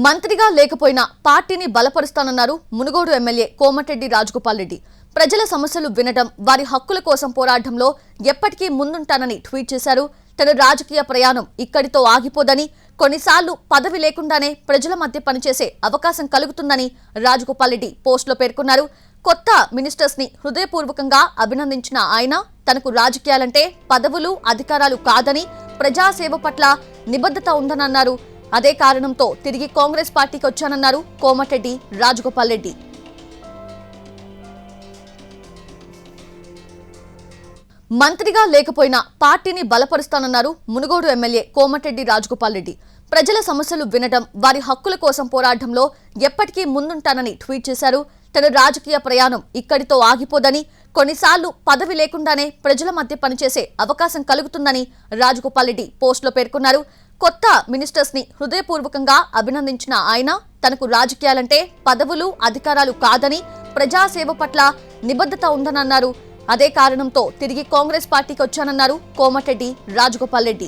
మంత్రిగా లేకపోయినా పార్టీని బలపరుస్తానన్నారు మునుగోడు ఎమ్మెల్యే కోమటిరెడ్డి రాజగోపాల్ రెడ్డి. ప్రజల సమస్యలు వినడం, వారి హక్కుల కోసం పోరాటంలో ఎప్పటికీ ముందుంటానని ట్వీట్ చేశారు. తన రాజకీయ ప్రయాణం ఇక్కడితో ఆగిపోదని, కొన్నిసార్లు పదవి లేకుండానే ప్రజల మధ్య పనిచేసే అవకాశం కలుగుతుందని రాజగోపాల్ రెడ్డి పోస్టులో పేర్కొన్నారు. కొత్త మినిస్టర్స్ ని హృదయపూర్వకంగా అభినందించిన ఆయన తనకు రాజకీయాలంటే పదవులు, అధికారాలు కాదని, ప్రజాసేవ పట్ల నిబద్ధత ఉందన్నారు. అదే కారణంతో తిరిగి కాంగ్రెస్ పార్టీకి వచ్చానన్నారు కోమటిరెడ్డి రాజగోపాల్ రెడ్డి. మంత్రిగా లేకపోయినా పార్టీని బలపరుస్తానన్నారు మునుగోడు ఎమ్మెల్యే కోమటిరెడ్డి రాజగోపాల్ రెడ్డి. ప్రజల సమస్యలు వినడం, వారి హక్కుల కోసం పోరాటంలో ఎప్పటికీ ముందుంటానని ట్వీట్ చేశారు. తన రాజకీయ ప్రయాణం ఇక్కడితో ఆగిపోదని, కొన్నిసార్లు పదవి లేకుండానే ప్రజల మధ్య పనిచేసే అవకాశం కలుగుతుందని రాజగోపాల్ రెడ్డి పోస్టులో పేర్కొన్నారు. కొత్త మినిస్టర్స్ ని హృదయపూర్వకంగా అభినందించిన ఆయన తనకు రాజకీయాలంటే పదవులు, అధికారాలు కాదని, ప్రజాసేవ పట్ల నిబద్ధత ఉందన్నారు. అదే కారణంతో తిరిగి కాంగ్రెస్ పార్టీకి వచ్చానన్నారు కోమటిరెడ్డి రాజగోపాల్ రెడ్డి.